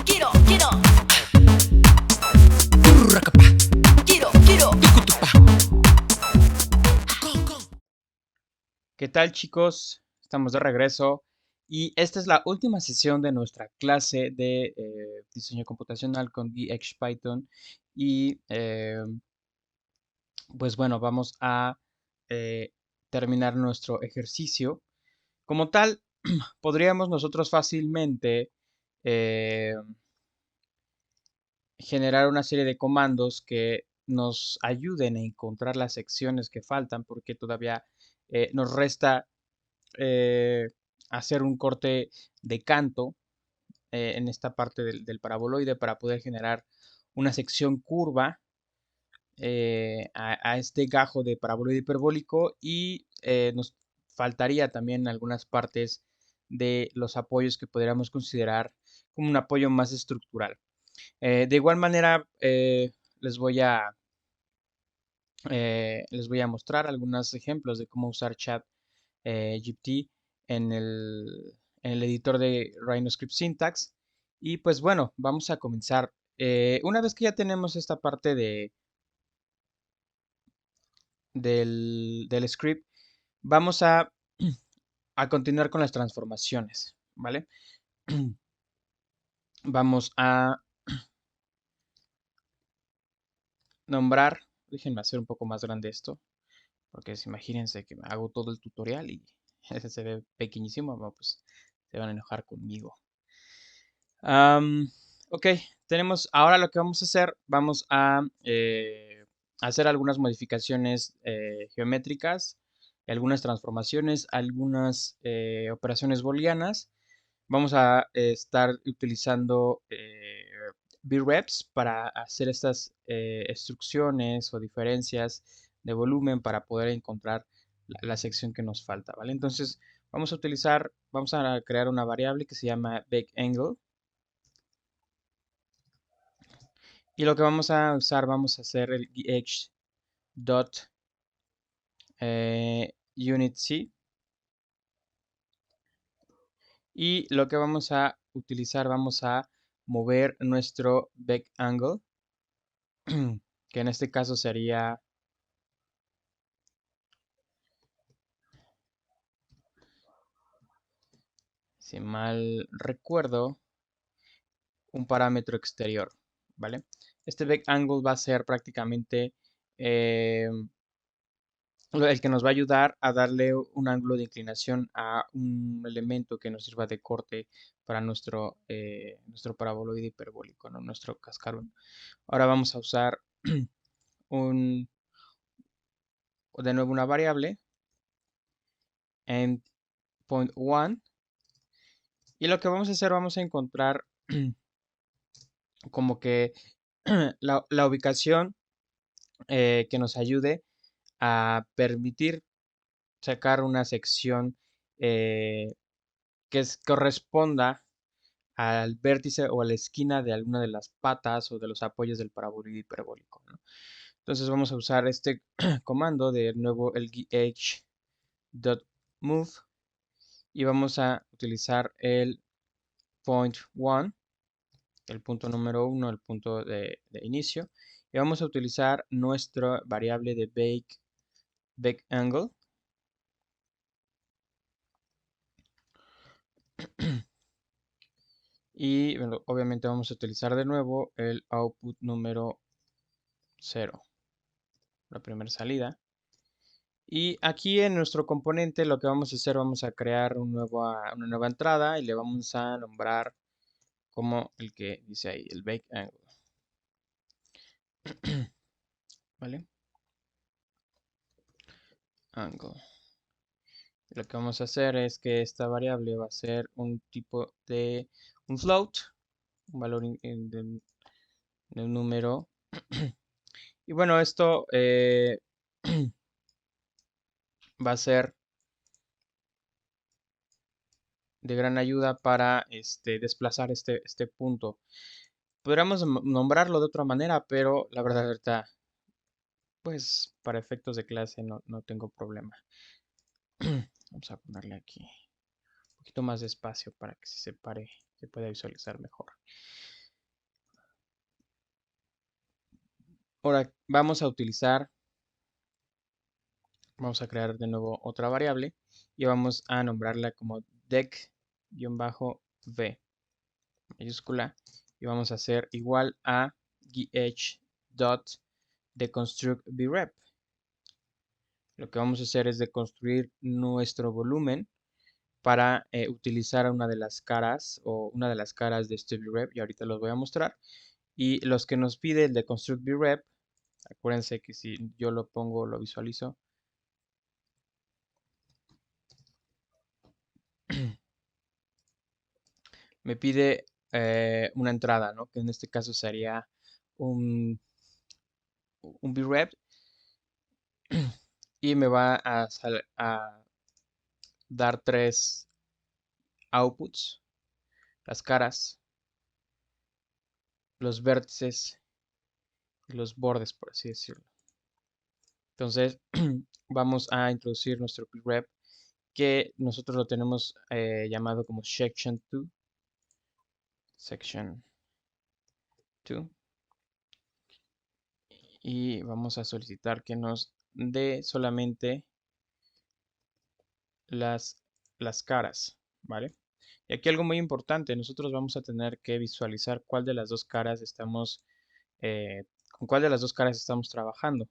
Quiero. ¿Qué tal, chicos? Estamos de regreso y esta es la última sesión de nuestra clase de diseño computacional con VHPython y pues bueno, vamos a eh, terminar nuestro ejercicio. Como tal, podríamos nosotros fácilmente eh, generar una serie de comandos que nos ayuden a encontrar las secciones que faltan porque todavía nos resta eh, hacer un corte de canto en esta parte del paraboloide para poder generar una sección curva a este gajo de paraboloide hiperbólico y nos faltaría también algunas partes de los apoyos que podríamos considerar como un apoyo más estructural. De igual manera, les voy a mostrar algunos ejemplos de cómo usar Chat GPT en en el editor de RhinoScript Syntax. Y pues bueno, vamos a comenzar. Una vez que ya tenemos esta parte del script, vamos a continuar con las transformaciones, ¿vale? Vamos a nombrar, déjenme hacer un poco más grande esto, porque imagínense que me hago todo el tutorial y ese se ve pequeñísimo, bueno, pues se van a enojar conmigo. Ok, tenemos, ahora lo que vamos a hacer, vamos a hacer algunas modificaciones geométricas, algunas transformaciones, algunas operaciones booleanas. Vamos a estar utilizando VREPs para hacer estas instrucciones o diferencias de volumen para poder encontrar la sección que nos falta, ¿vale? Entonces, vamos a crear una variable que se llama BakeAngle. Y lo que vamos a usar, vamos a hacer el gh.unitC. Y lo que vamos a utilizar, vamos a mover nuestro BakeAngle, que en este caso sería, si mal recuerdo, un parámetro exterior, ¿vale? Este BakeAngle va a ser prácticamente eh, el que nos va a ayudar a darle un ángulo de inclinación a un elemento que nos sirva de corte para nuestro paraboloide hiperbólico, ¿no? Nuestro cascarón. Ahora vamos a usar un, de nuevo una variable endpoint1 y lo que vamos a hacer, vamos a encontrar como que la ubicación que nos ayude a permitir sacar una sección eh, corresponda al vértice o a la esquina de alguna de las patas o de los apoyos del paraboloide hiperbólico, ¿no? Entonces vamos a usar este comando de nuevo el gh.move y vamos a utilizar el point 1, el punto número 1, el punto de inicio, y vamos a utilizar nuestra variable de bake angle. Y bueno, obviamente vamos a utilizar de nuevo el output número 0, la primera salida. Y aquí en nuestro componente lo que vamos a hacer, vamos a crear una nueva entrada y le vamos a nombrar como el que dice ahí, el bake angle. ¿Vale? Angle. Lo que vamos a hacer es que esta variable va a ser un tipo de un float, un valor de un número. Y bueno, esto va a ser de gran ayuda para desplazar este punto. Podríamos nombrarlo de otra manera, pero la verdad ahorita, pues para efectos de clase no tengo problema. Vamos a ponerle aquí un poquito más de espacio para que se separe, se pueda visualizar mejor. Ahora vamos a crear de nuevo otra variable y vamos a nombrarla como dec-v mayúscula y vamos a hacer igual a gh.deconstructVrep. Lo que vamos a hacer es deconstruir nuestro volumen para utilizar una de las caras o una de las caras de este vrep y ahorita los voy a mostrar. Y los que nos pide el de construct vrep, acuérdense que si yo lo pongo, lo visualizo. Me pide una entrada, ¿no? Que en este caso sería un, un vrep y me va a dar tres outputs, las caras, los vértices y los bordes, por así decirlo. Entonces, vamos a introducir nuestro vrep que nosotros lo tenemos llamado como section 2 y vamos a solicitar que nos dé solamente las, las caras, ¿vale? Y aquí algo muy importante, nosotros vamos a tener que visualizar cuál de las dos caras con cuál de las dos caras estamos trabajando.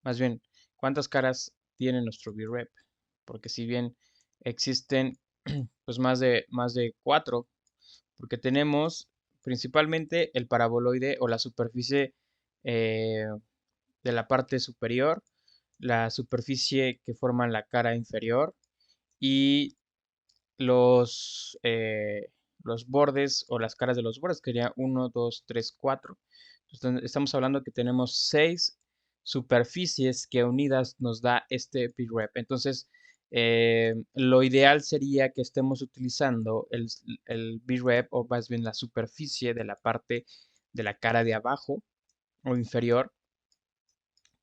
Más bien, cuántas caras tiene nuestro vrep, porque si bien existen pues más de 4, porque tenemos principalmente el paraboloide o la superficie eh, de la parte superior, la superficie que forma la cara inferior y los bordes o las caras de los bordes, que sería 1, 2, 3, 4. Entonces, estamos hablando que tenemos 6 superficies que unidas nos da este vrep. Entonces, lo ideal sería que estemos utilizando el vrep o más bien la superficie de la parte de la cara de abajo o inferior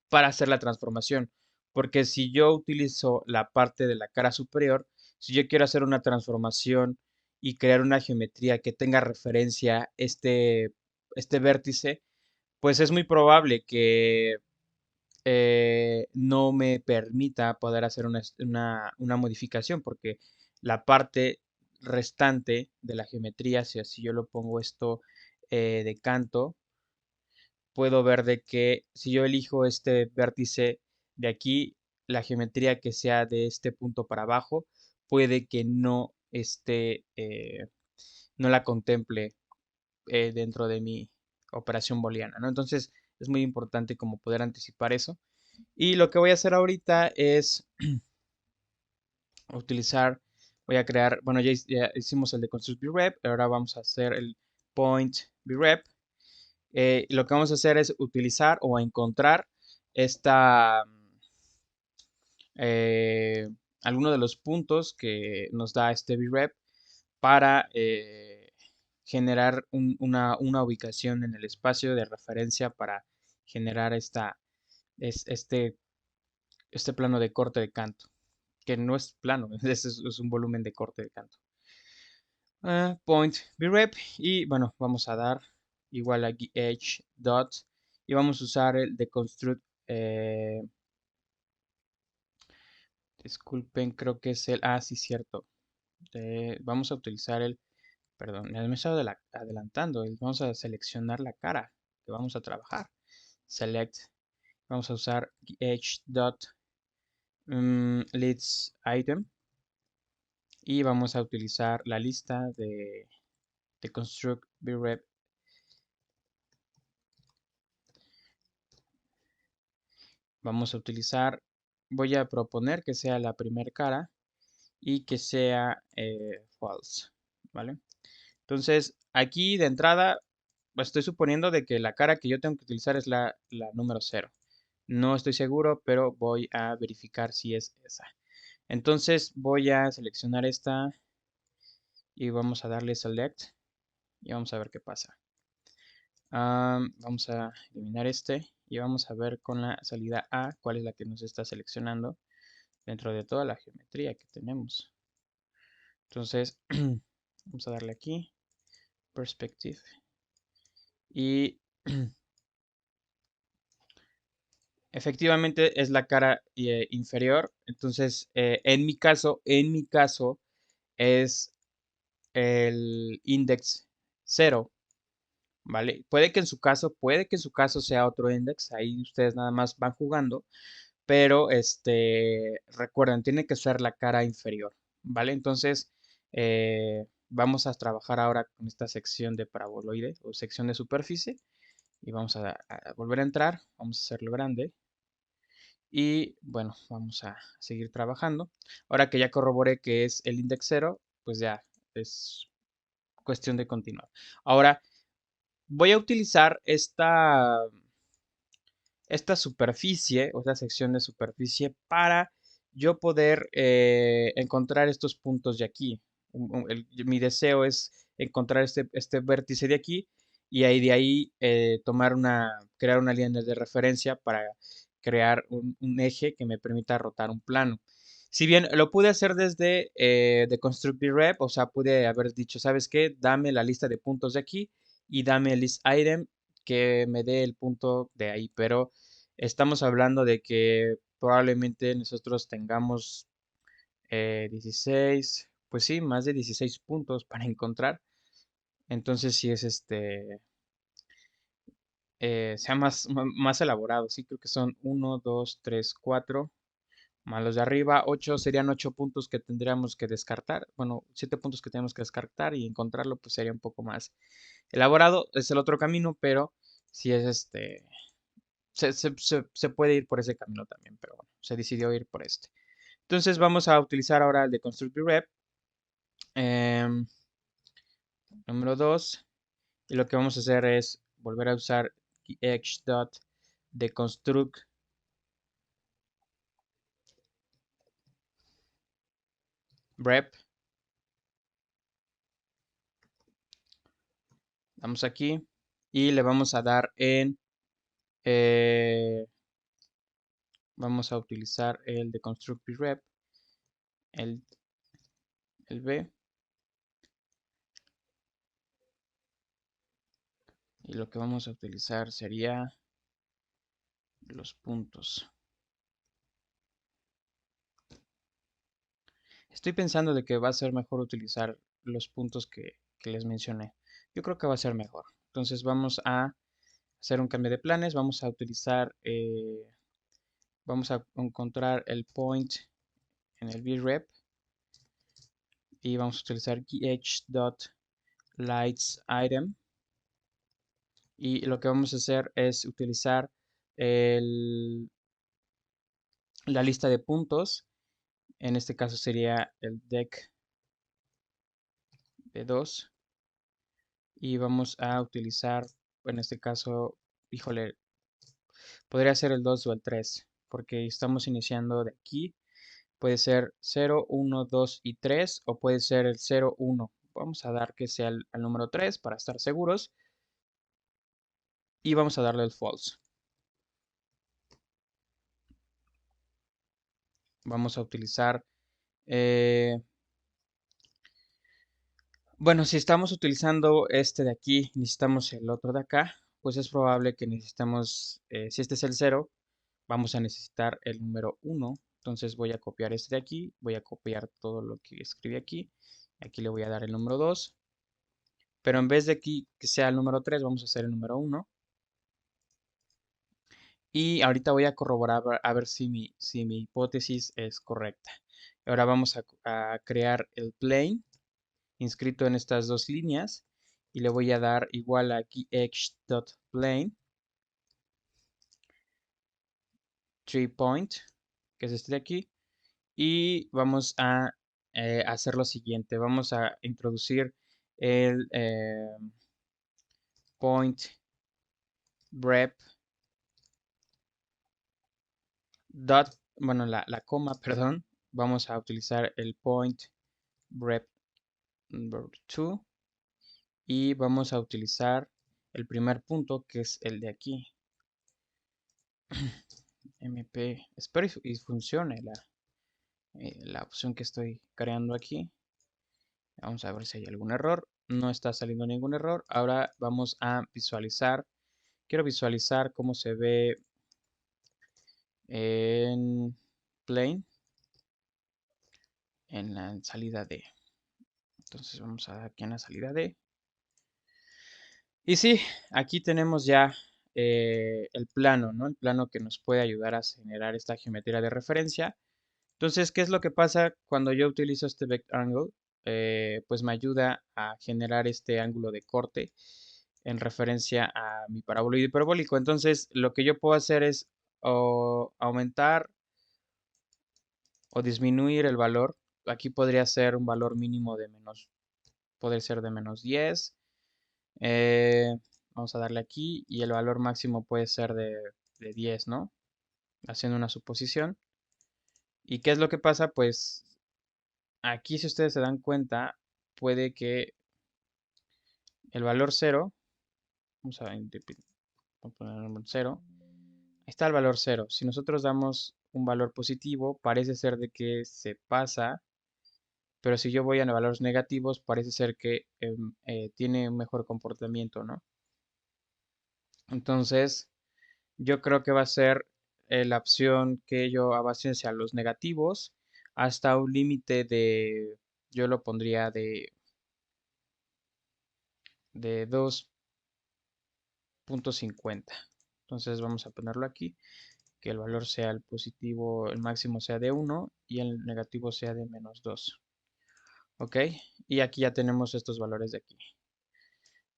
para hacer la transformación. Porque si yo utilizo la parte de la cara superior, si yo quiero hacer una transformación y crear una geometría que tenga referencia este vértice, pues es muy probable que no me permita poder hacer una modificación, porque la parte restante de la geometría, si así yo lo pongo esto de canto, puedo ver de que si yo elijo este vértice de aquí, la geometría que sea de este punto para abajo, puede que no esté, no la contemple dentro de mi operación booleana, ¿no? Entonces es muy importante como poder anticipar eso. Y lo que voy a hacer ahorita es utilizar, voy a crear, bueno, ya hicimos el de construct vrep, ahora vamos a hacer el point vrep. Lo que vamos a hacer es utilizar o encontrar esta, eh, alguno de los puntos que nos da este vrep para generar una ubicación en el espacio de referencia para generar este plano de corte de canto, que no es plano, es un volumen de corte de canto. Point vrep y bueno, vamos a dar igual a edge dot y vamos a usar el de construct. Disculpen, creo que es sí, cierto. Vamos a utilizar perdón, me he estado adelantando. Vamos a seleccionar la cara que vamos a trabajar. Select, vamos a usar edge dot leads item y vamos a utilizar la lista de construct vrep. Vamos a utilizar, voy a proponer que sea la primera cara y que sea false, ¿vale? Entonces, aquí de entrada, estoy suponiendo de que la cara que yo tengo que utilizar es la número 0. No estoy seguro, pero voy a verificar si es esa. Entonces, voy a seleccionar esta y vamos a darle select y vamos a ver qué pasa. Vamos a eliminar este y vamos a ver con la salida A cuál es la que nos está seleccionando dentro de toda la geometría que tenemos. Entonces, vamos a darle aquí, perspective. Y efectivamente es la cara inferior. Entonces, en mi caso es el index 0, ¿vale? Puede que en su caso sea otro index, ahí ustedes nada más van jugando, pero recuerden, tiene que ser la cara inferior, ¿vale? Entonces, vamos a trabajar ahora con esta sección de paraboloide o sección de superficie y vamos a volver a entrar, vamos a hacerlo grande y bueno, vamos a seguir trabajando. Ahora que ya corroboré que es el index 0, pues ya es cuestión de continuar. Ahora voy a utilizar esta superficie o esta sección de superficie para yo poder encontrar estos puntos de aquí. Mi deseo es encontrar este vértice de aquí y ahí de ahí crear una línea de referencia para crear un eje que me permita rotar un plano. Si bien lo pude hacer desde de Constructive Rep, o sea, pude haber dicho, ¿sabes qué? Dame la lista de puntos de aquí y dame el list item que me dé el punto de ahí, pero estamos hablando de que probablemente nosotros tengamos 16, pues sí, más de 16 puntos para encontrar. Entonces sí es sea más elaborado, sí, creo que son uno 2 3 4 más los de arriba, 8 serían 8 puntos que tendríamos que descartar. Bueno, 7 puntos que tenemos que descartar y encontrarlo pues sería un poco más elaborado. Es el otro camino, pero sí es se puede ir por ese camino también, pero bueno, se decidió ir por este. Entonces vamos a utilizar ahora el de Constructive Rep, em, número 2, y lo que vamos a hacer es volver a usar deconstruct rep. Damos aquí y le vamos a dar eh, vamos a utilizar el de Constructive Rep, el, el B, y lo que vamos a utilizar sería los puntos. Estoy pensando de que va a ser mejor utilizar los puntos que les mencioné. Yo creo que va a ser mejor. Entonces vamos a hacer un cambio de planes. Vamos a encontrar el point en el vrep y vamos a utilizar gh.lightsItem y lo que vamos a hacer es utilizar el- la lista de puntos. En este caso sería el deck de 2 y vamos a utilizar, en este caso, híjole, podría ser el 2 o el 3 porque estamos iniciando de aquí. Puede ser 0, 1, 2 y 3 o puede ser el 0, 1. Vamos a dar que sea el número 3 para estar seguros y vamos a darle el false. Vamos a utilizar, eh, bueno, si estamos utilizando este de aquí, necesitamos el otro de acá, pues es probable que necesitemos, si este es el 0, vamos a necesitar el número 1. Entonces voy a copiar este de aquí, voy a copiar todo lo que escribí aquí. Aquí le voy a dar el número 2. Pero en vez de aquí que sea el número 3, vamos a hacer el número 1. Y ahorita voy a corroborar a ver si mi hipótesis es correcta. Ahora vamos a crear el plane inscrito en estas dos líneas y le voy a dar igual a gh.plane 3 point, que es este de aquí, y vamos a hacer lo siguiente. Vamos a introducir el point rep dot, bueno, la coma, perdón. Vamos a utilizar el point rep number 2 y vamos a utilizar el primer punto que es el de aquí. MP, espero y funcione la opción que estoy creando aquí. Vamos a ver si hay algún error. No está saliendo ningún error. Ahora vamos a visualizar. Quiero visualizar cómo se ve en plane, en la salida D. Entonces vamos a dar aquí en la salida D. Y sí, aquí tenemos ya el plano, ¿no? El plano que nos puede ayudar a generar esta geometría de referencia. Entonces, ¿qué es lo que pasa cuando yo utilizo este Vectangle? Pues me ayuda a generar este ángulo de corte en referencia a mi paraboloide hiperbólico. Entonces, lo que yo puedo hacer es o aumentar o disminuir el valor. Aquí podría ser un valor mínimo de menos, puede ser de menos 10. Eh, Vamos a darle aquí y el valor máximo puede ser de 10, ¿no? Haciendo una suposición. ¿Y qué es lo que pasa? Pues aquí, si ustedes se dan cuenta, puede que el valor cero, vamos a poner el número 0, ahí está el valor cero. Si nosotros damos un valor positivo, parece ser de que se pasa, pero si yo voy a valores negativos, parece ser que tiene un mejor comportamiento, ¿no? Entonces, yo creo que va a ser la opción que yo avance hacia los negativos hasta un límite yo lo pondría de 2.50. Entonces vamos a ponerlo aquí, que el valor sea el positivo, el máximo sea de 1 y el negativo sea de menos 2. ¿Ok? Y aquí ya tenemos estos valores de aquí.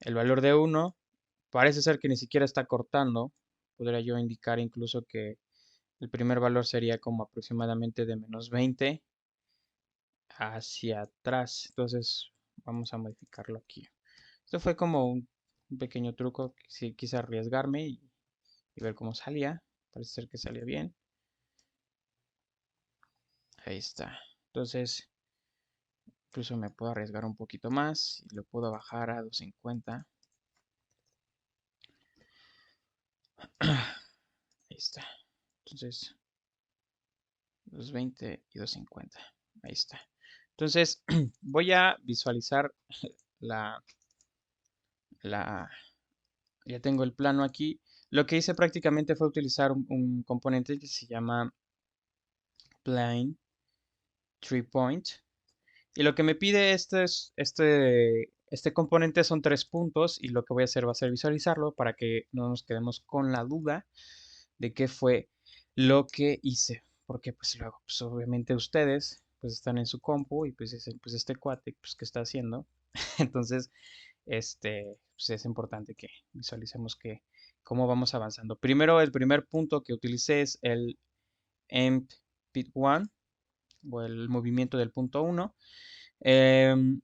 El valor de 1 parece ser que ni siquiera está cortando. Podría yo indicar incluso que el primer valor sería como aproximadamente de menos 20 hacia atrás. Entonces vamos a modificarlo aquí. Esto fue como un pequeño truco que sí quise arriesgarme y ver cómo salía. Parece ser que salió bien. Ahí está. Entonces, incluso me puedo arriesgar un poquito más y lo puedo bajar a 250. Ahí está. Entonces, 220 y 250. Ahí está. Entonces, voy a visualizar la, la, ya tengo el plano aquí. Lo que hice prácticamente fue utilizar un componente que se llama Plane Tree Point. Y lo que me pide este componente son 3 puntos y lo que voy a hacer va a ser visualizarlo para que no nos quedemos con la duda de qué fue lo que hice. Porque pues luego, pues obviamente ustedes pues están en su compu y pues dicen, pues este cuate, pues ¿qué está haciendo? Entonces, pues es importante que visualicemos cómo vamos avanzando. Primero, el primer punto que utilicé es el emp pit 1 o el movimiento del punto 1. Em,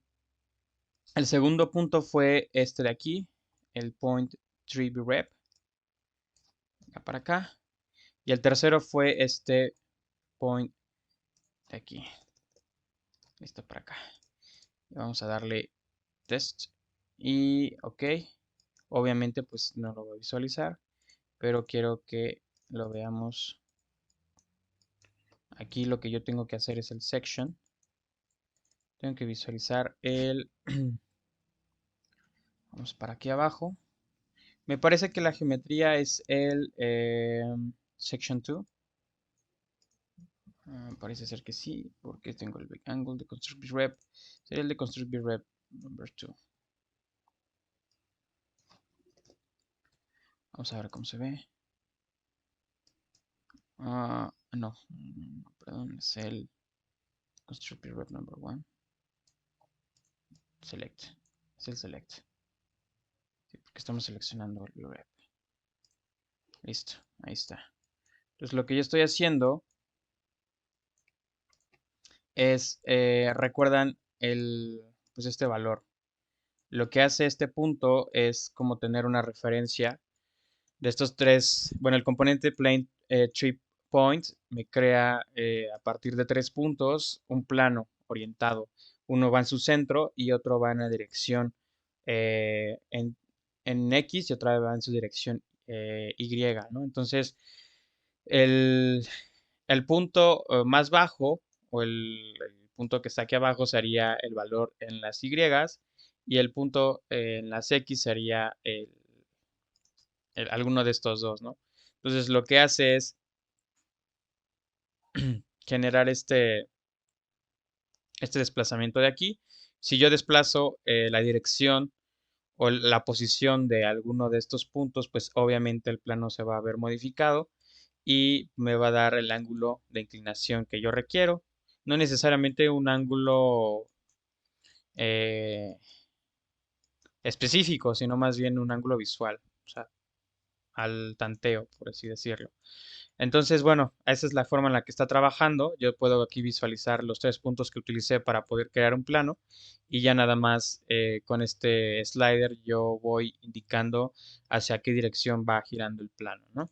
el segundo punto fue este de aquí, el point 3 rep, para acá. Y el tercero fue este point de aquí, listo para acá. Y vamos a darle test y ok. Obviamente pues no lo voy a visualizar, pero quiero que lo veamos. Aquí lo que yo tengo que hacer es el section. Tengo que visualizar vamos para aquí abajo. Me parece que la geometría es el section 2. Parece ser que sí, porque tengo el big angle de construct rep. Sería el de construct rep number 2. Vamos a ver cómo se ve. No, perdón, es el construct rep number 1. Select. Es el select. Sí, porque estamos seleccionando el rep. Listo, ahí está. Entonces lo que yo estoy haciendo es, recuerdan pues este valor. Lo que hace este punto es como tener una referencia de estos tres. Bueno, el componente plane tree point me crea a partir de 3 puntos un plano orientado. Uno va en su centro y otro va en la dirección eh, en, en X y otra va en su dirección Y, ¿no? Entonces, el, el punto más bajo o el punto que está aquí abajo sería el valor en las Y y el punto en las X sería alguno de estos dos, ¿no? Entonces lo que hace es generar este desplazamiento de aquí. Si yo desplazo la dirección o la posición de alguno de estos puntos, pues obviamente el plano se va a ver modificado y me va a dar el ángulo de inclinación que yo requiero. No necesariamente un ángulo eh, específico, sino más bien un ángulo visual, o sea, al tanteo, por así decirlo. Entonces, bueno, esa es la forma en la que está trabajando. Yo puedo aquí visualizar los tres puntos que utilicé para poder crear un plano y ya nada más con este slider yo voy indicando hacia qué dirección va girando el plano, ¿no?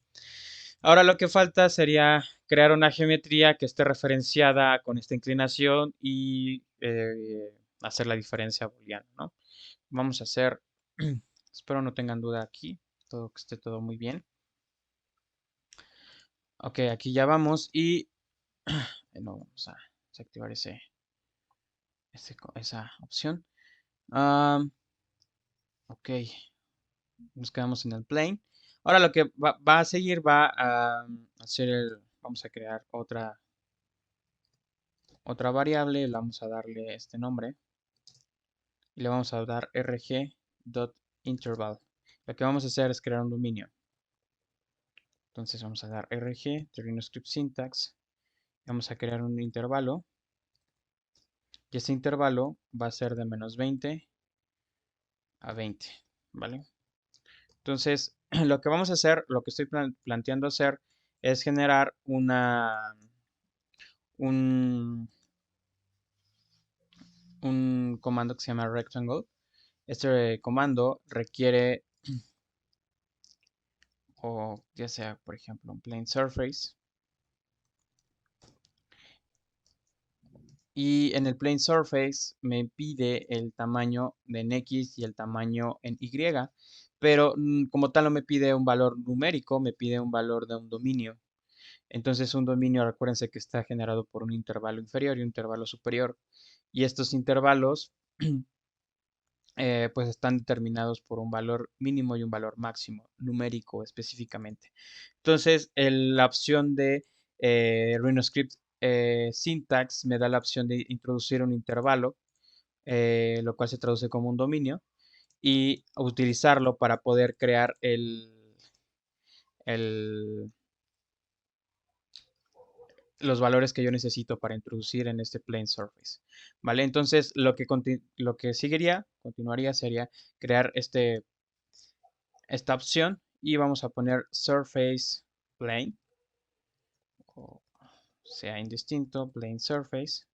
Ahora lo que falta sería crear una geometría que esté referenciada con esta inclinación y hacer la diferencia booleana, ¿no? Vamos a hacer, espero no tengan duda aquí, todo que esté todo muy bien. Ok, aquí ya vamos y no vamos a desactivar esa opción. Ah, ok, nos quedamos en el plane. Ahora lo que va a seguir va a hacer vamos a crear otra variable, le vamos a darle este nombre y le vamos a dar rg.interval. Lo que vamos a hacer es crear un dominio. Entonces vamos a dar rg, RhinoScript syntax, vamos a crear un intervalo y este intervalo va a ser de -20 a 20, ¿vale? Entonces, lo que vamos a hacer, lo que estoy planteando hacer es generar un, un comando que se llama rectangle. Este comando requiere, o ya sea, por ejemplo, un plane surface. Y en el plane surface me pide el tamaño en X y el tamaño en Y, pero como tal no me pide un valor numérico, me pide un valor de un dominio. Entonces un dominio, recuérdense que está generado por un intervalo inferior y un intervalo superior. Y estos intervalos pues están determinados por un valor mínimo y un valor máximo, numérico específicamente. Entonces la opción de RhinoScript Syntax me da la opción de introducir un intervalo, lo cual se traduce como un dominio, y utilizarlo para poder crear el los valores que yo necesito para introducir en este plane surface. ¿Vale? Entonces, lo que continuaría sería crear esta opción y vamos a poner surface plane, o sea indistinto, plane surface,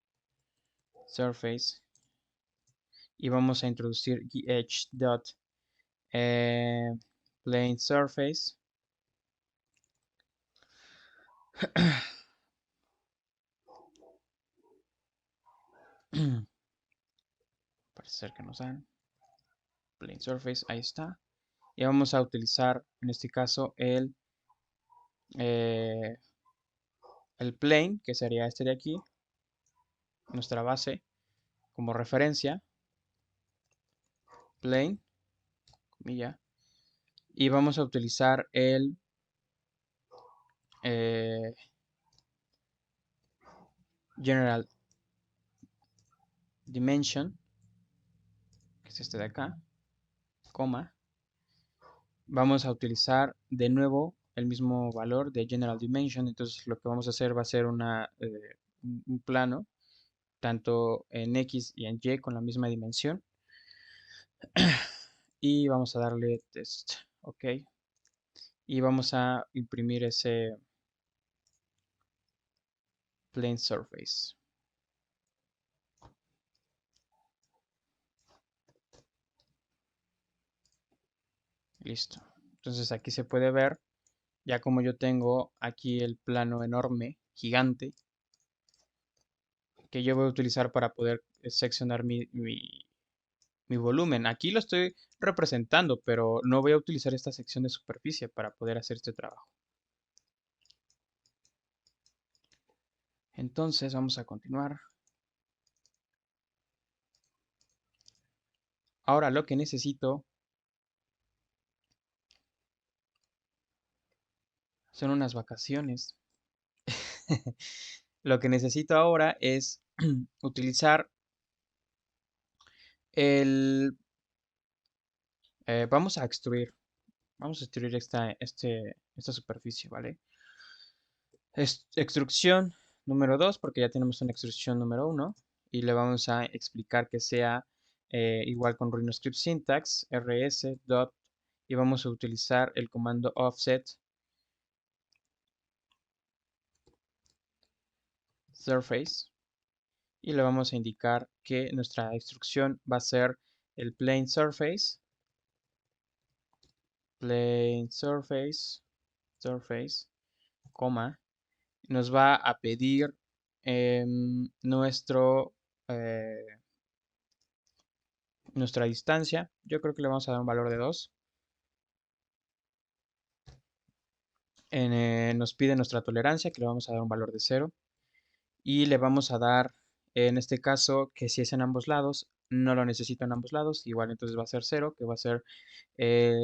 y vamos a introducir gh plane surface. Parece ser que nos dan plane surface, ahí está. Y vamos a utilizar en este caso eh, el plane, que sería este de aquí, nuestra base, como referencia, plane, comilla, y vamos a utilizar el eh, general dimension, que es este de acá, coma, vamos a utilizar de nuevo el mismo valor de general dimension, entonces lo que vamos a hacer va a ser un plano, tanto en X y en Y con la misma dimensión, y vamos a darle test, ok, y vamos a imprimir ese plane surface. Listo. Entonces aquí se puede ver, ya como yo tengo aquí el plano enorme, gigante, que yo voy a utilizar para poder seccionar mi volumen. Aquí lo estoy representando, pero no voy a utilizar esta sección de superficie para poder hacer este trabajo. Entonces vamos a continuar. Ahora lo que necesito son unas vacaciones. Lo que necesito ahora es utilizar el... vamos a extruir. Vamos a extruir esta superficie, ¿vale? Extrusión número 2 porque ya tenemos una extrusión número uno. Y le vamos a explicar que sea igual con RhinoScript syntax, rs dot, y vamos a utilizar el comando offset surface. Y le vamos a indicar que nuestra instrucción va a ser el plane surface, coma, nos va a pedir eh, nuestra distancia. Yo creo que le vamos a dar un valor de 2. Nos pide nuestra tolerancia, que le vamos a dar un valor de 0. Y le vamos a dar, en este caso, que si es en ambos lados, no lo necesito en ambos lados. Igual entonces va a ser 0, que va a ser, eh,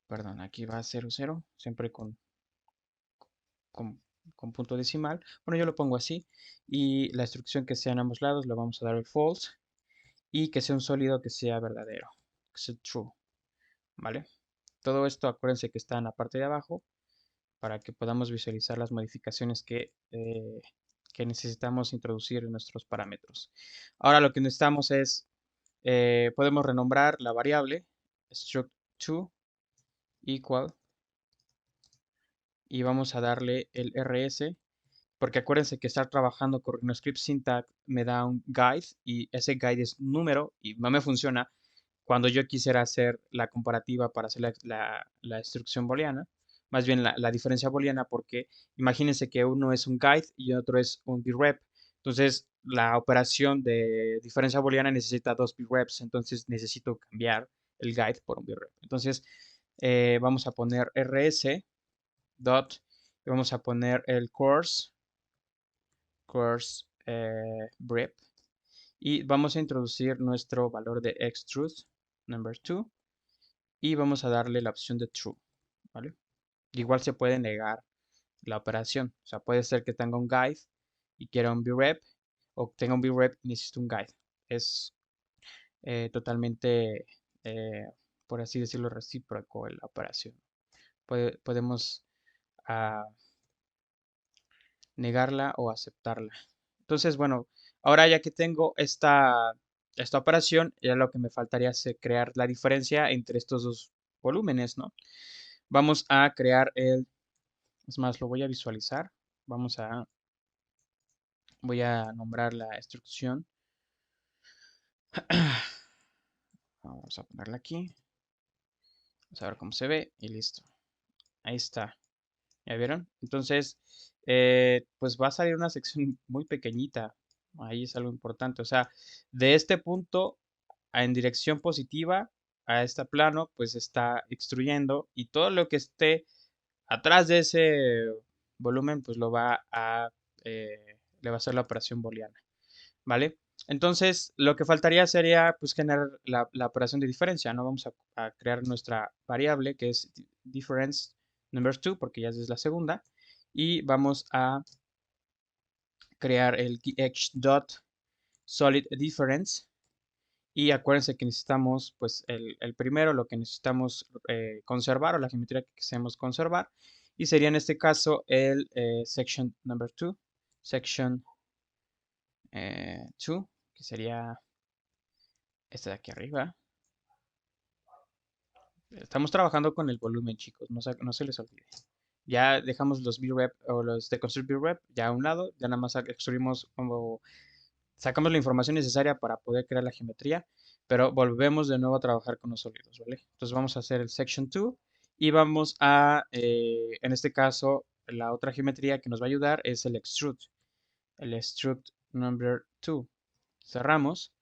perdón, aquí va a ser 0, siempre con, con punto decimal. Bueno, yo lo pongo así. Y la instrucción que sea en ambos lados, le vamos a dar el false. Y que sea un sólido que sea verdadero, que sea true, ¿vale? Todo esto acuérdense que está en la parte de abajo para que podamos visualizar las modificaciones que necesitamos introducir en nuestros parámetros. Ahora lo que necesitamos es, podemos renombrar la variable struct2 equal y vamos a darle el rs, porque acuérdense que estar trabajando con RhinoScript Syntax me da un guide y ese guide es número y no me funciona cuando yo quisiera hacer la comparativa para hacer la instrucción booleana, más bien la diferencia booleana, porque imagínense que uno es un guide y otro es un brep. Entonces, la operación de diferencia booleana necesita dos breps, entonces necesito cambiar el guide por un brep. Entonces, vamos a poner rs dot y vamos a poner el course brep y vamos a introducir nuestro valor de extrude number 2 y vamos a darle la opción de true, ¿vale? Igual se puede negar la operación, o sea, puede ser que tenga un guide y quiera un brep o tenga un brep y necesite un guide. Es totalmente, eh, por así decirlo, recíproco la operación. Podemos uh, negarla o aceptarla. Entonces, bueno, ahora ya que tengo esta operación, ya lo que me faltaría es crear la diferencia entre estos dos volúmenes, ¿no? Vamos a crear es más, lo voy a visualizar. Voy a nombrar la instrucción. Vamos a ponerla aquí. Vamos a ver cómo se ve y listo. Ahí está. ¿Ya vieron? Entonces, pues va a salir una sección muy pequeñita. Ahí es algo importante. O sea, de este punto en dirección positiva a este plano, pues está extruyendo y todo lo que esté atrás de ese volumen, pues le va a hacer la operación booleana, ¿vale? Entonces, lo que faltaría sería, pues, generar la operación de diferencia, ¿no? Vamos a crear nuestra variable, que es difference number 2, porque ya es la segunda, y vamos a crear el solid difference, y acuérdense que necesitamos, pues, el primero, lo que necesitamos conservar o la geometría que queremos conservar. Y sería en este caso el section number 2, section 2, que sería este de aquí arriba. Estamos trabajando con el volumen, chicos, no se les olvide. Ya dejamos los VREP o los de construir VREP ya a un lado, ya nada más extruimos como sacamos la información necesaria para poder crear la geometría, pero volvemos de nuevo a trabajar con los sólidos, ¿vale? Entonces vamos a hacer el section 2 y vamos a, en este caso, la otra geometría que nos va a ayudar es el extrude number 2. Cerramos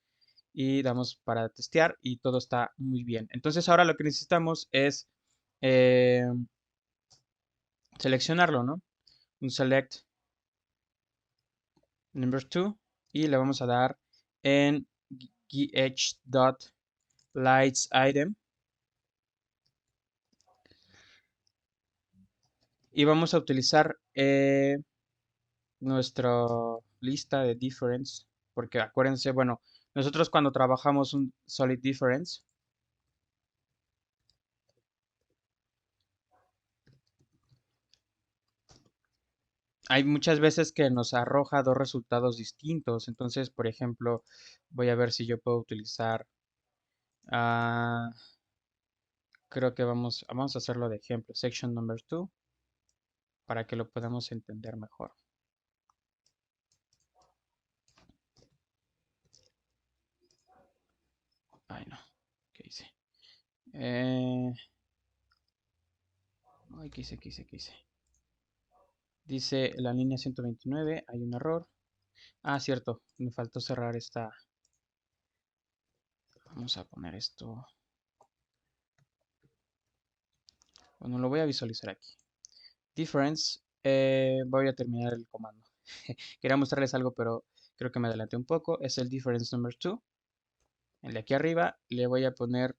y damos para testear y todo está muy bien. Entonces ahora lo que necesitamos es eh, seleccionarlo, ¿no? Un select number 2 y le vamos a dar en gh.lightsItem y vamos a utilizar nuestra lista de difference, porque acuérdense, bueno, nosotros cuando trabajamos un solid difference, hay muchas veces que nos arroja dos resultados distintos. Entonces, por ejemplo, voy a ver si yo puedo utilizar, ah, creo que vamos a hacerlo de ejemplo, section number 2, para que lo podamos entender mejor. Ay, no, ¿qué hice? Ay, ¿qué hice? Dice la línea 129, hay un error. Ah, cierto, me faltó cerrar esta. Vamos a poner esto. Bueno, lo voy a visualizar aquí. Difference. Voy a terminar el comando. Quería mostrarles algo, pero creo que me adelanté un poco. Es el difference number 2. El de aquí arriba le voy a poner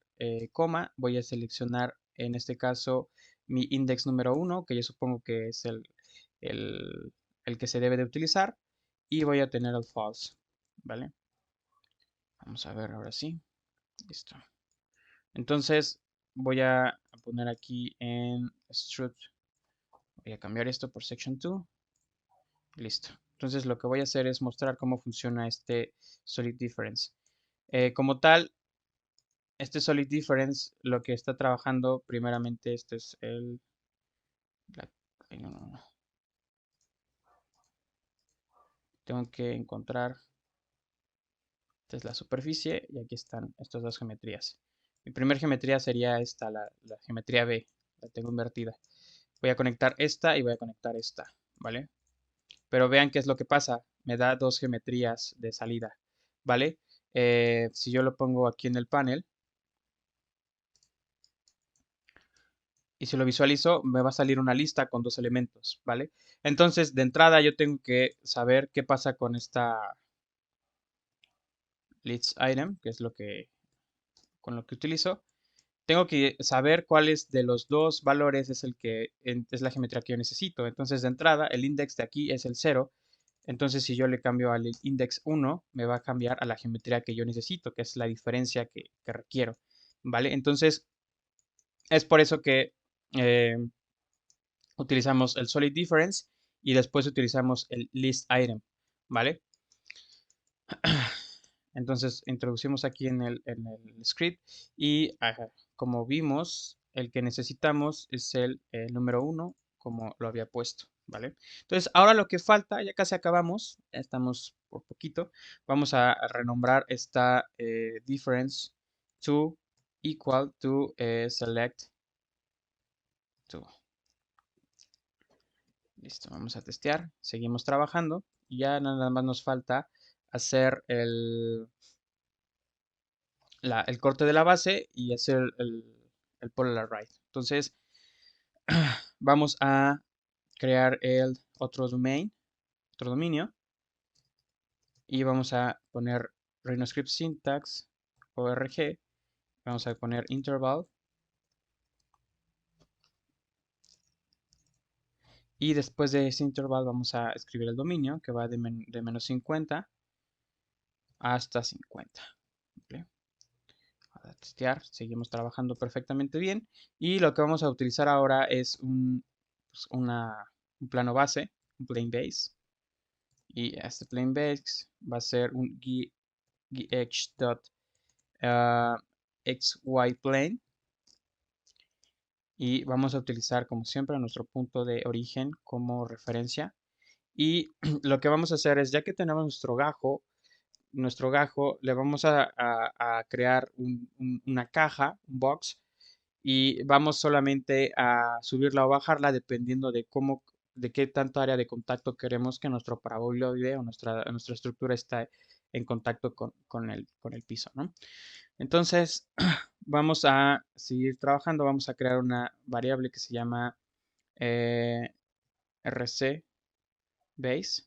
coma. Voy a seleccionar en este caso mi index número 1, que yo supongo que es el, el que se debe de utilizar. Y voy a tener el false. ¿Vale? Vamos a ver ahora sí. Listo. Entonces voy a poner aquí en struct. Voy a cambiar esto por section 2. Listo. Entonces lo que voy a hacer es mostrar cómo funciona este solid difference. Como tal, este solid difference lo que está trabajando primeramente, este es ay, no. Tengo que encontrar, esta es la superficie y aquí están estas dos geometrías. Mi primera geometría sería esta, la geometría B, la tengo invertida. Voy a conectar esta y voy a conectar esta, ¿vale? Pero vean qué es lo que pasa. Me da dos geometrías de salida, ¿vale? Si yo lo pongo aquí en el panel y si lo visualizo, me va a salir una lista con dos elementos, ¿vale? Entonces, de entrada yo tengo que saber qué pasa con esta list item, que es con lo que utilizo. Tengo que saber cuál es de los dos valores es el que es la geometría que yo necesito. Entonces, de entrada, el index de aquí es el 0. Entonces, si yo le cambio al index 1, me va a cambiar a la geometría que yo necesito, que es la diferencia que requiero. ¿Vale? Entonces, es por eso que eh, utilizamos el solid difference y después utilizamos el list item. ¿Vale? Entonces introducimos aquí en el script y como vimos, el que necesitamos es el número 1, como lo había puesto, ¿vale? Entonces ahora lo que falta, ya casi acabamos, ya estamos por poquito, vamos a renombrar esta difference to equal to select to. Listo, vamos a testear, seguimos trabajando y ya nada más nos falta hacer el corte de la base y hacer el polar right. Entonces, vamos a crear el otro dominio, y vamos a poner RhinoScript syntax org, vamos a poner interval y después de ese interval vamos a escribir el dominio que va de menos 50 hasta 50. ¿Vale? A testear, seguimos trabajando perfectamente bien y lo que vamos a utilizar ahora es pues, un plano base, un plane base, y este plane base va a ser un gh.xy plane y vamos a utilizar como siempre nuestro punto de origen como referencia y lo que vamos a hacer es, ya que tenemos nuestro gajo le vamos a crear una caja, un box, y vamos solamente a subirla o bajarla dependiendo de qué tanto área de contacto queremos que nuestro paraboloide o nuestra estructura esté en contacto con el piso, ¿no? Entonces, vamos a seguir trabajando, vamos a crear una variable que se llama rc base.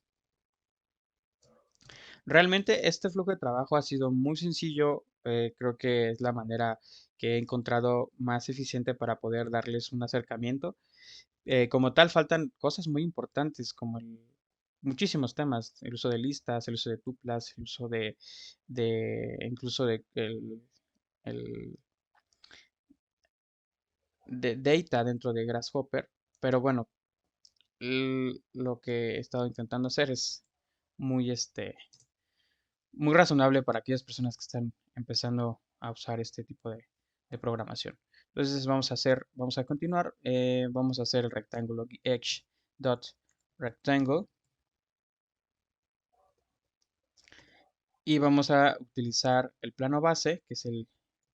Realmente este flujo de trabajo ha sido muy sencillo. Creo que es la manera que he encontrado más eficiente para poder darles un acercamiento. Como tal, faltan cosas muy importantes como muchísimos temas, el uso de listas, el uso de tuplas, el uso incluso el de data dentro de Grasshopper. Pero bueno, lo que he estado intentando hacer es muy, muy razonable para aquellas personas que están empezando a usar este tipo de programación. Entonces vamos a continuar, vamos a hacer el rectángulo edge dot rectangle y vamos a utilizar el plano base, que es el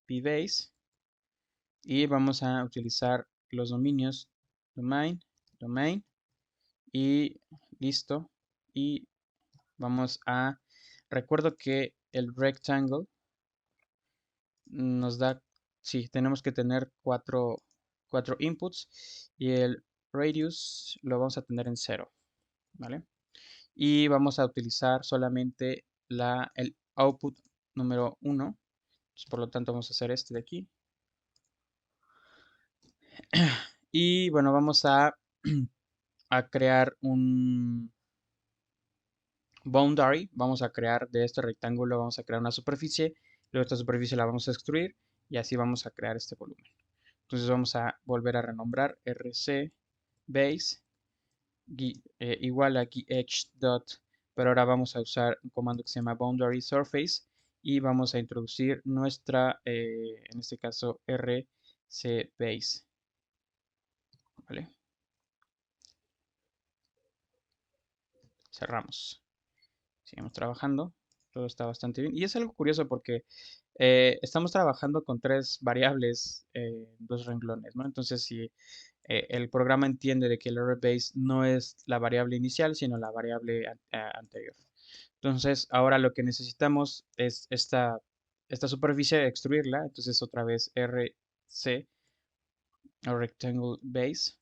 pbase, y vamos a utilizar los dominios domain, domain y listo. Y vamos a, recuerdo que el rectangle nos da, sí, tenemos que tener cuatro inputs y el radius lo vamos a tener en cero, ¿vale? Y vamos a utilizar solamente el output número uno. Por lo tanto, vamos a hacer este de aquí. Y bueno, vamos a crear un boundary. Vamos a crear de este rectángulo, vamos a crear una superficie. Luego esta superficie la vamos a extruir y así vamos a crear este volumen. Entonces vamos a volver a renombrar rc base igual aquí edge dot, pero ahora vamos a usar un comando que se llama boundary surface y vamos a introducir nuestra, en este caso, rc base, ¿vale? Cerramos. Seguimos trabajando. Todo está bastante bien. Y es algo curioso porque estamos trabajando con tres variables, dos renglones, ¿no? Entonces, si el programa entiende de que el error base no es la variable inicial, sino la variable anterior. Entonces, ahora lo que necesitamos es esta superficie, extruirla. Entonces, otra vez rc, o rectangle base,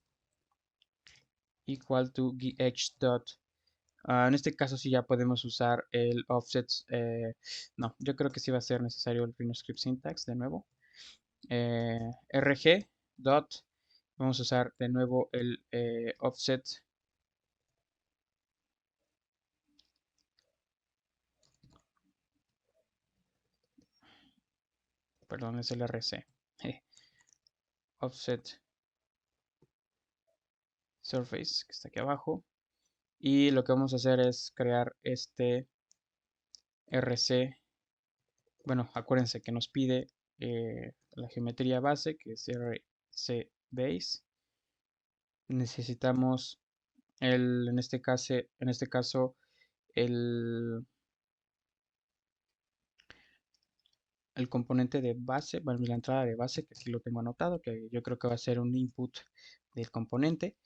equal to gh dot. En este caso sí ya podemos usar el offset. No, yo creo que sí va a ser necesario el Rhino Script Syntax de nuevo. rg dot. Vamos a usar de nuevo el offset. Perdón, es el rc. Offset surface, que está aquí abajo. Y lo que vamos a hacer es crear este rc. Bueno, acuérdense que nos pide la geometría base, que es rc base. Necesitamos en este caso el, el componente de base, bueno, la entrada de base, que aquí lo tengo anotado, que yo creo que va a ser un input del componente.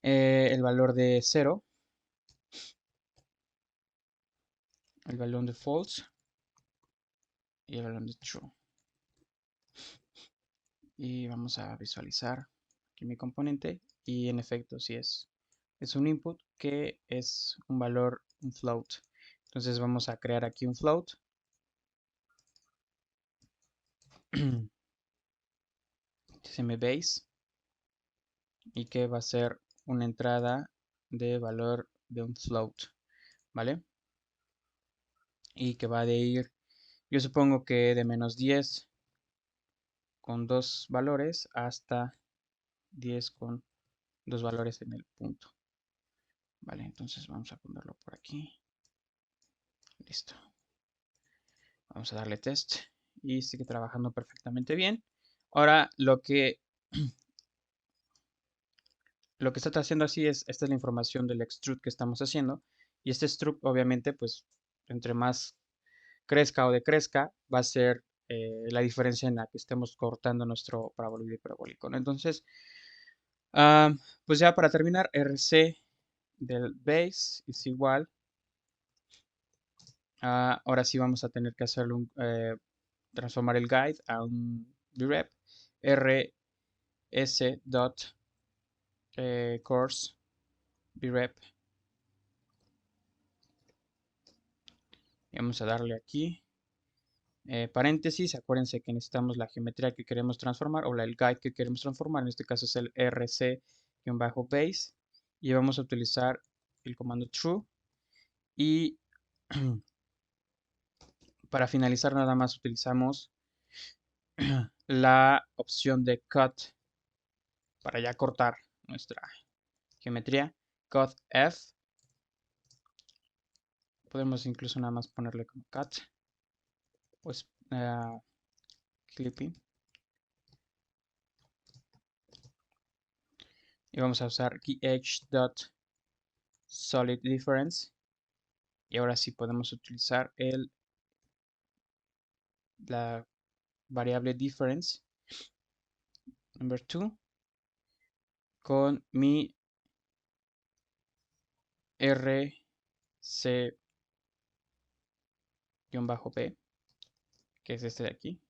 El valor de 0, el valor de false y el valor de true. Y vamos a visualizar aquí mi componente y en efecto sí es un input que es un valor, un float. Entonces vamos a crear aquí un float. base y que va a ser una entrada de valor de un float, ¿vale? Y que va de ir, yo supongo que de -10 con dos valores hasta 10 con dos valores en el punto. Vale, entonces vamos a ponerlo por aquí. Listo. Vamos a darle test y sigue trabajando perfectamente bien. Ahora lo que está haciendo así es, esta es la información del extrude que estamos haciendo. Y este extrude, obviamente, pues entre más crezca o decrezca, va a ser la diferencia en la que estemos cortando nuestro parabólico y parabólico, ¿no? Entonces, ah, pues ya para terminar, RC del base es igual. Ahora sí vamos a tener que hacerle transformar el guide a un vrep. rs dot course vrep Y vamos a darle aquí paréntesis. Acuérdense que necesitamos la geometría que queremos transformar o el guide que queremos transformar. En este caso es el rc-base. Y vamos a utilizar el comando true. Y para finalizar nada más utilizamos la opción de cut para ya cortar nuestra geometría. Cut F. Podemos incluso nada más ponerle como cut. Pues clipping. Y vamos a usar gh.solidDifference. Y ahora sí podemos utilizar la variable difference number 2 con mi rc-p, que es este de aquí.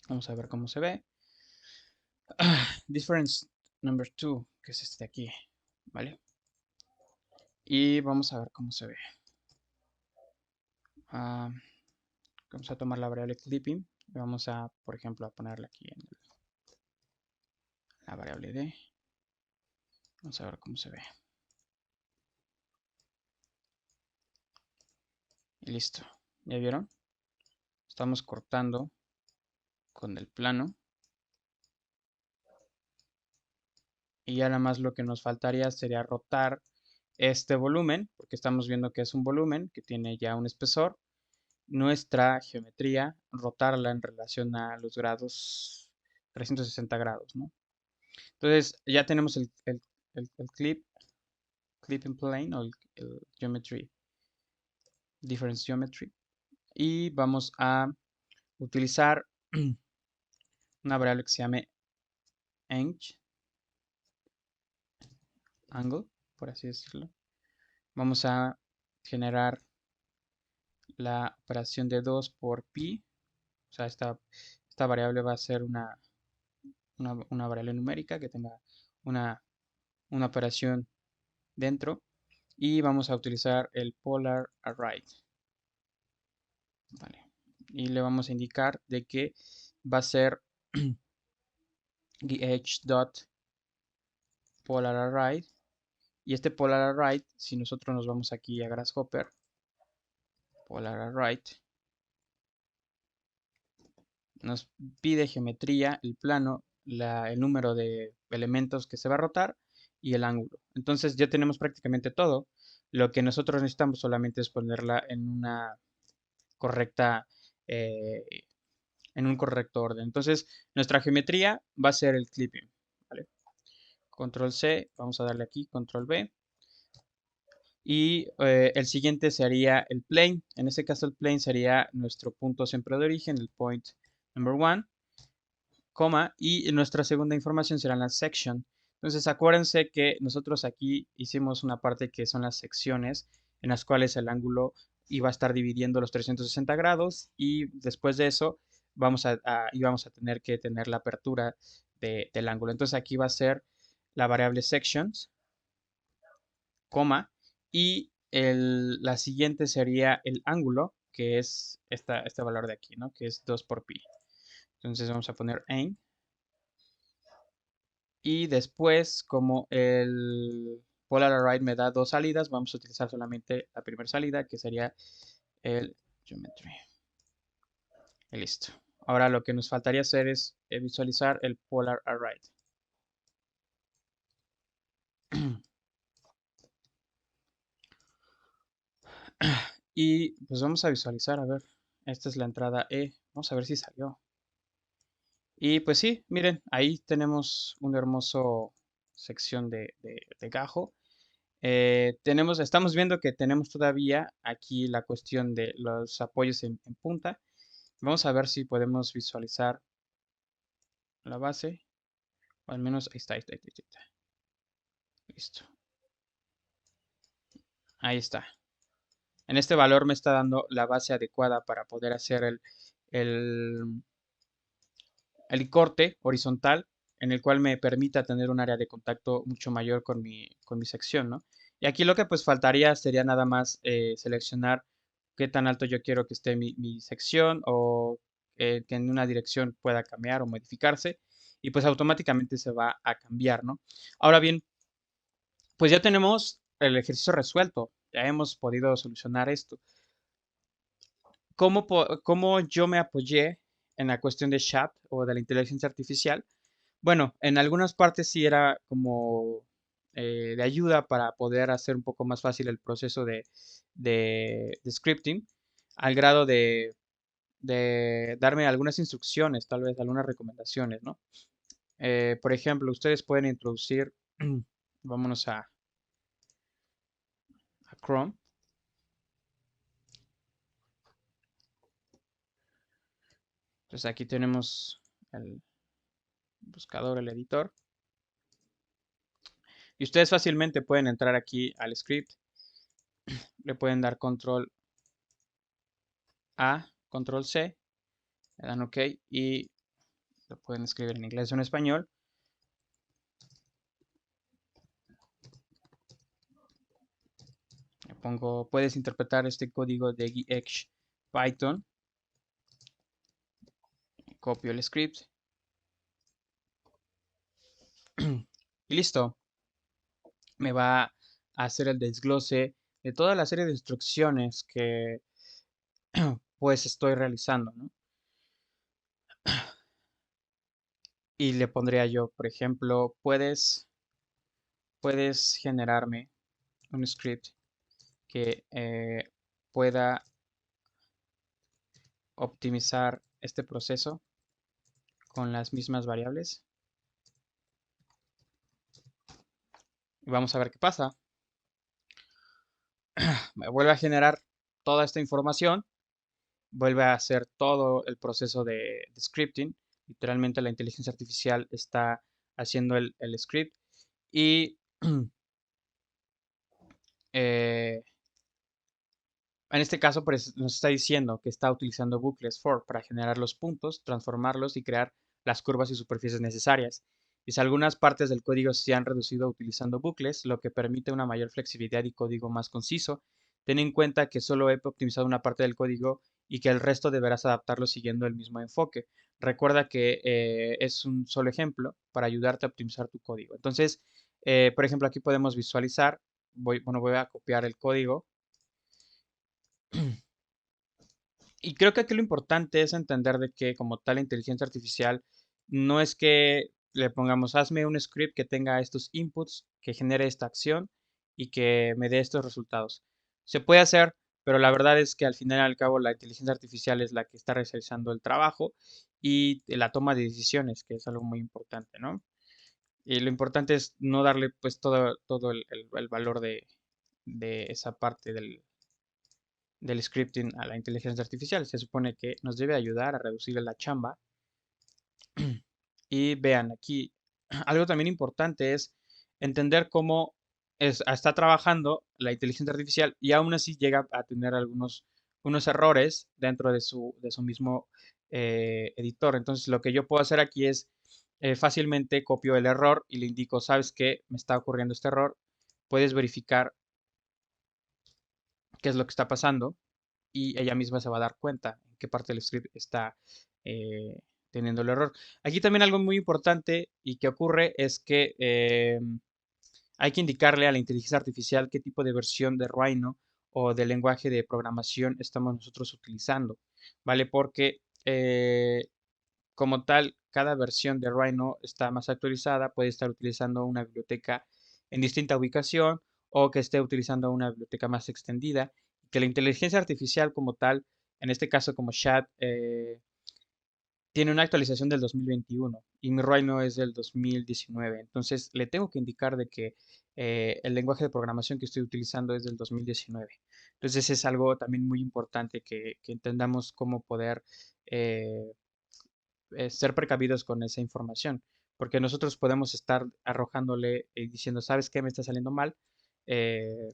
Vamos a ver cómo se ve. Difference number 2, que es este de aquí, ¿vale? Y vamos a ver cómo se ve. Vamos a tomar la variable clipping y vamos a, por ejemplo, a ponerla aquí en la variable d. Vamos a ver cómo se ve. Y listo. ¿Ya vieron? Estamos cortando con el plano. Y ya nada más lo que nos faltaría sería rotar este volumen, porque estamos viendo que es un volumen que tiene ya un espesor. Nuestra geometría, rotarla en relación a los grados 360 grados, ¿no? Entonces ya tenemos el clipping plane o el geometry, difference geometry. Y vamos a utilizar una variable que se llame angle, por así decirlo. Vamos a generar la operación de 2 por pi. O sea, esta variable va a ser una variable numérica que tenga una, una operación dentro. Y vamos a utilizar el polar array. Vale. Y le vamos a indicar de que va a ser gh.polarArray. Y este polarArray, si nosotros nos vamos aquí a Grasshopper, polarArray, nos pide geometría, el plano, el número de elementos que se va a rotar y el ángulo. Entonces ya tenemos prácticamente todo. Lo que nosotros necesitamos solamente es ponerla en una correcta, eh, en un correcto orden. Entonces nuestra geometría va a ser el clipping. ¿Vale? Control C, vamos a darle aquí, Control V. Y el siguiente sería el plane. En este caso el plane sería nuestro punto siempre de origen, el point number one, coma, y nuestra segunda información será la section. Entonces acuérdense que nosotros aquí hicimos una parte que son las secciones en las cuales el ángulo iba a estar dividiendo los 360 grados y después de eso íbamos a tener que tener la apertura del ángulo. Entonces aquí va a ser la variable sections, coma, y la siguiente sería el ángulo, que es este valor de aquí, ¿no? Que es 2 por pi. Entonces vamos a poner aim. Y después, como el polar array me da dos salidas, vamos a utilizar solamente la primera salida, que sería el geometry. Y listo. Ahora lo que nos faltaría hacer es visualizar el polar array. Y pues vamos a visualizar, a ver, esta es la entrada E, vamos a ver si salió. Y pues sí, miren, ahí tenemos una hermosa sección de gajo. Estamos viendo que tenemos todavía aquí la cuestión de los apoyos en punta. Vamos a ver si podemos visualizar la base, o al menos ahí está. Listo, ahí está. En este valor me está dando la base adecuada para poder hacer el, el corte horizontal en el cual me permita tener un área de contacto mucho mayor con mi sección, ¿no? Y aquí lo que pues faltaría sería nada más seleccionar qué tan alto yo quiero que esté mi sección o que en una dirección pueda cambiar o modificarse y pues automáticamente se va a cambiar, ¿no? Ahora bien, pues ya tenemos el ejercicio resuelto, ya hemos podido solucionar esto. ¿Cómo yo me apoyé en la cuestión de chat o de la inteligencia artificial? Bueno, en algunas partes sí era como de ayuda para poder hacer un poco más fácil el proceso de scripting, al grado de darme algunas instrucciones, tal vez algunas recomendaciones, ¿no? Por ejemplo, ustedes pueden introducir, vámonos a Chrome. Entonces aquí tenemos el buscador, el editor, y ustedes fácilmente pueden entrar aquí al script, le pueden dar control A, control C, le dan OK y lo pueden escribir en inglés o en español. Le pongo, puedes interpretar este código de GX Python, copio el script y listo. Me va a hacer el desglose de toda la serie de instrucciones que pues estoy realizando, ¿no? Y le pondría yo, por ejemplo, puedes generarme un script que pueda optimizar este proceso con las mismas variables. Y vamos a ver qué pasa. Me vuelve a generar toda esta información, vuelve a hacer todo el proceso de scripting. Literalmente la inteligencia artificial está haciendo el script y eh, en este caso pues, nos está diciendo que está utilizando bucles for para generar los puntos, transformarlos y crear las curvas y superficies necesarias. Y si algunas partes del código se han reducido utilizando bucles, lo que permite una mayor flexibilidad y código más conciso. Ten en cuenta que solo he optimizado una parte del código y que el resto deberás adaptarlo siguiendo el mismo enfoque. Recuerda que es un solo ejemplo para ayudarte a optimizar tu código. Entonces, por ejemplo, aquí podemos visualizar, voy a copiar el código. Y creo que aquí lo importante es entender de que como tal inteligencia artificial no es que le pongamos hazme un script que tenga estos inputs, que genere esta acción y que me dé estos resultados. Se puede hacer, pero la verdad es que al final y al cabo la inteligencia artificial es la que está realizando el trabajo y la toma de decisiones, que es algo muy importante, ¿no? Y lo importante es no darle pues todo el valor de esa parte del scripting a la inteligencia artificial. Se supone que nos debe ayudar a reducir la chamba. Y vean, aquí algo también importante es entender cómo está trabajando la inteligencia artificial y aún así llega a tener unos errores dentro de su mismo editor. Entonces, lo que yo puedo hacer aquí es fácilmente copio el error y le indico, ¿sabes qué? Me está ocurriendo este error. Puedes verificar qué es lo que está pasando y ella misma se va a dar cuenta en qué parte del script está eh, teniendo el error. Aquí también algo muy importante y que ocurre es que hay que indicarle a la inteligencia artificial qué tipo de versión de Rhino o de lenguaje de programación estamos nosotros utilizando, ¿vale? Porque como tal, cada versión de Rhino está más actualizada, puede estar utilizando una biblioteca en distinta ubicación o que esté utilizando una biblioteca más extendida, que la inteligencia artificial como tal, en este caso como chat, tiene una actualización del 2021 y mi Rhino es del 2019. Entonces le tengo que indicar de que el lenguaje de programación que estoy utilizando es del 2019. Entonces es algo también muy importante que entendamos cómo poder eh, ser precavidos con esa información, porque nosotros podemos estar arrojándole y diciendo, ¿sabes qué? Me está saliendo mal. Eh,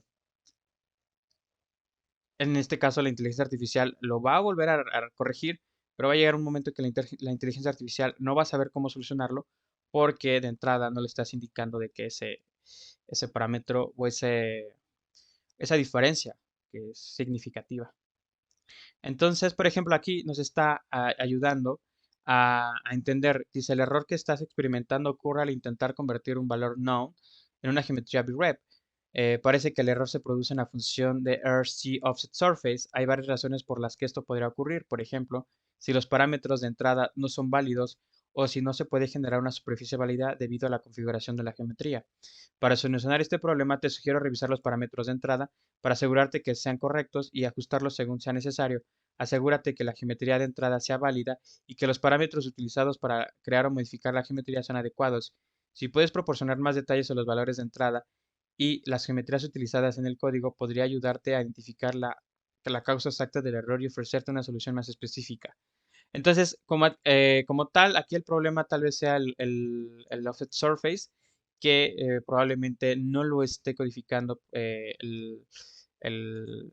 en este caso, la inteligencia artificial lo va a volver a corregir, pero va a llegar un momento que la inteligencia artificial no va a saber cómo solucionarlo porque de entrada no le estás indicando de que ese parámetro o esa diferencia que es significativa. Entonces, por ejemplo, aquí nos está ayudando a entender, dice, el error que estás experimentando ocurre al intentar convertir un valor known en una geometría VREP. Parece que el error se produce en la función de RC offset surface. Hay varias razones por las que esto podría ocurrir. Por ejemplo, si los parámetros de entrada no son válidos o si no se puede generar una superficie válida debido a la configuración de la geometría. Para solucionar este problema, te sugiero revisar los parámetros de entrada para asegurarte que sean correctos y ajustarlos según sea necesario. Asegúrate que la geometría de entrada sea válida y que los parámetros utilizados para crear o modificar la geometría sean adecuados. Si puedes proporcionar más detalles sobre los valores de entrada y las geometrías utilizadas en el código, podría ayudarte a identificar la causa exacta del error y ofrecerte una solución más específica. Entonces, como tal, aquí el problema tal vez sea el offset surface, que probablemente no lo esté codificando el- el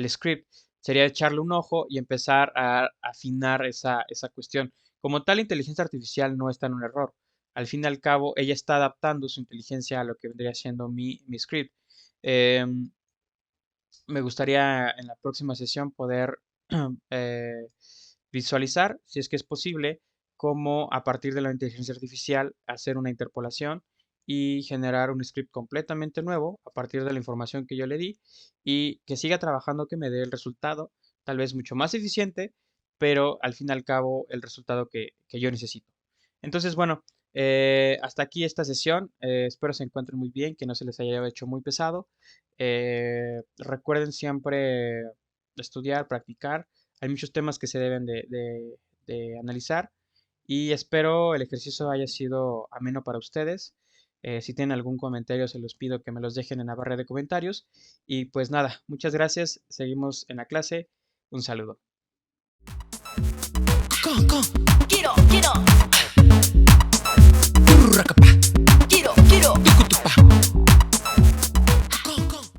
script. Sería echarle un ojo y empezar a afinar esa cuestión. Como tal, la inteligencia artificial no está en un error. Al fin y al cabo, ella está adaptando su inteligencia a lo que vendría siendo mi script. Em, Me gustaría en la próxima sesión poder eh, visualizar, si es que es posible, cómo a partir de la inteligencia artificial hacer una interpolación y generar un script completamente nuevo a partir de la información que yo le di y que siga trabajando, que me dé el resultado, tal vez mucho más eficiente, pero al fin y al cabo el resultado que yo necesito. Entonces, bueno, hasta aquí esta sesión. Espero se encuentren muy bien, que no se les haya hecho muy pesado. Recuerden siempre estudiar, practicar. Hay muchos temas que se deben de analizar y espero el ejercicio haya sido ameno para ustedes. Si tienen algún comentario, se los pido que me los dejen en la barra de comentarios. Y pues nada, muchas gracias. Seguimos en la clase. Un saludo. Quiero, quiero.